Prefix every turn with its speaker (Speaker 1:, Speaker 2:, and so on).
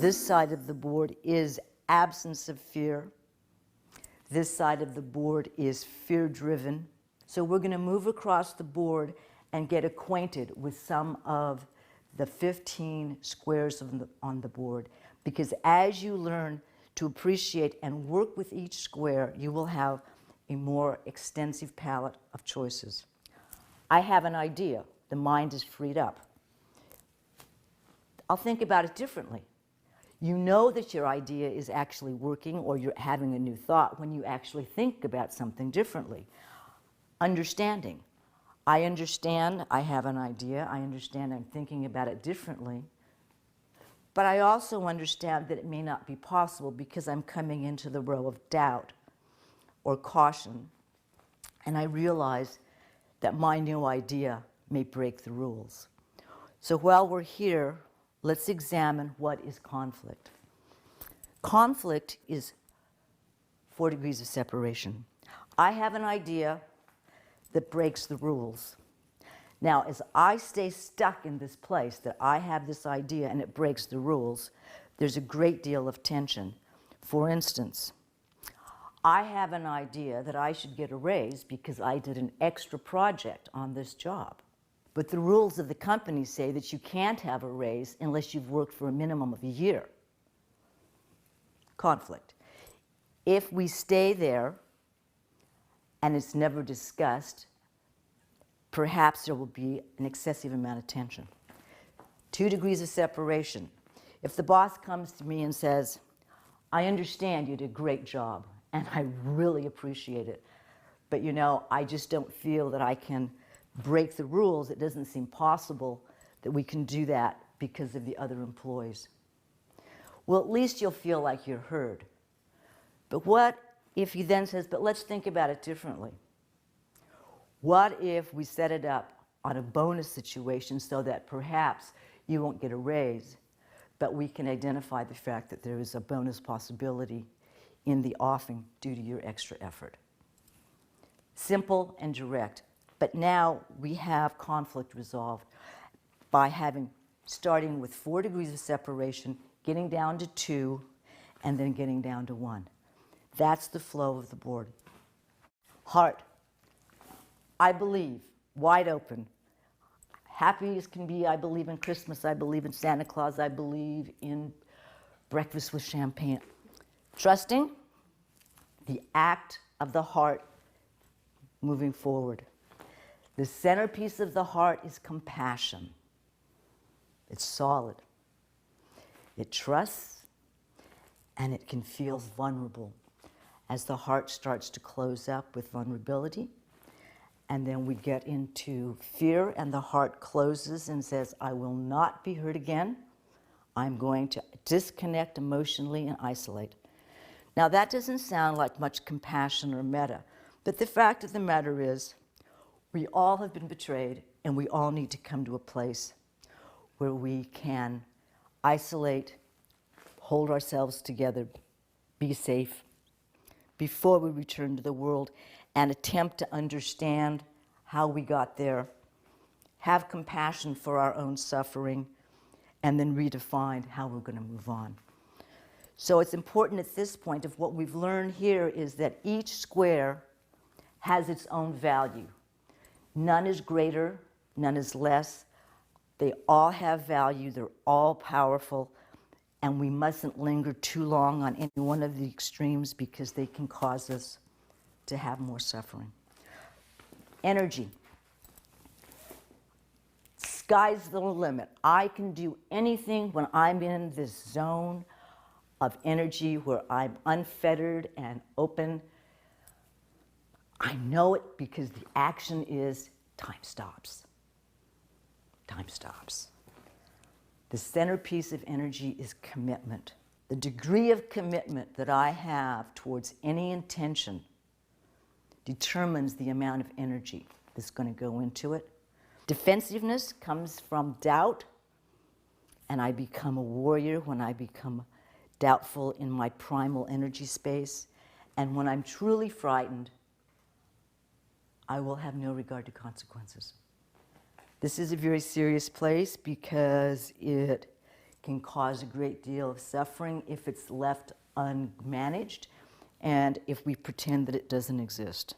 Speaker 1: This side of the board is absence of fear. This side of the board is fear-driven. So we're going to move across the board and get acquainted with some of the 15 squares on the board. Because as you learn to appreciate and work with each square, you will have a more extensive palette of choices. I have an idea. The mind is freed up. I'll think about it differently. You know that your idea is actually working, or you're having a new thought when you actually think about something differently. Understanding. I understand I have an idea. I understand I'm thinking about it differently. But I also understand that it may not be possible because I'm coming into the row of doubt or caution. And I realize that my new idea may break the rules. So while we're here, let's examine what is conflict. Conflict is 4 degrees of separation. I have an idea that breaks the rules. Now, as I stay stuck in this place that I have this idea and it breaks the rules, there's a great deal of tension. For instance, I have an idea that I should get a raise because I did an extra project on this job. But the rules of the company say that you can't have a raise unless you've worked for a minimum of a year. Conflict. If we stay there and it's never discussed, perhaps there will be an excessive amount of tension. 2 degrees of separation. If the boss comes to me and says, I understand you did a great job and I really appreciate it, but you know, I just don't feel that I can break the rules. It doesn't seem possible that we can do that because of the other employees. Well, at least you'll feel like you're heard. But what if he then says, but let's think about it differently? What if we set it up on a bonus situation so that perhaps you won't get a raise, but we can identify the fact that there is a bonus possibility in the offing due to your extra effort? Simple and direct. But now we have conflict resolved by starting with 4 degrees of separation, getting down to 2, and then getting down to 1. That's the flow of the board. Heart. I believe, wide open. Happy as can be, I believe in Christmas, I believe in Santa Claus, I believe in breakfast with champagne. Trusting, the act of the heart moving forward. The centerpiece of the heart is compassion. It's solid. It trusts, and it can feel vulnerable as the heart starts to close up with vulnerability. And then we get into fear, and the heart closes and says, I will not be hurt again. I'm going to disconnect emotionally and isolate. Now, that doesn't sound like much compassion or metta, but the fact of the matter is, we all have been betrayed, and we all need to come to a place where we can isolate, hold ourselves together, be safe, before we return to the world and attempt to understand how we got there, have compassion for our own suffering, and then redefine how we're going to move on. So it's important at this point, of what we've learned here is that each square has its own value. None is greater, none is less. They all have value, they're all powerful, and we mustn't linger too long on any one of the extremes because they can cause us to have more suffering. Energy. Sky's the limit. I can do anything when I'm in this zone of energy where I'm unfettered and open. I know it because the action is time stops. Time stops. The centerpiece of energy is commitment. The degree of commitment that I have towards any intention determines the amount of energy that's going to go into it. Defensiveness comes from doubt, and I become a warrior when I become doubtful in my primal energy space. And when I'm truly frightened, I will have no regard to consequences. This is a very serious place because it can cause a great deal of suffering if it's left unmanaged and if we pretend that it doesn't exist.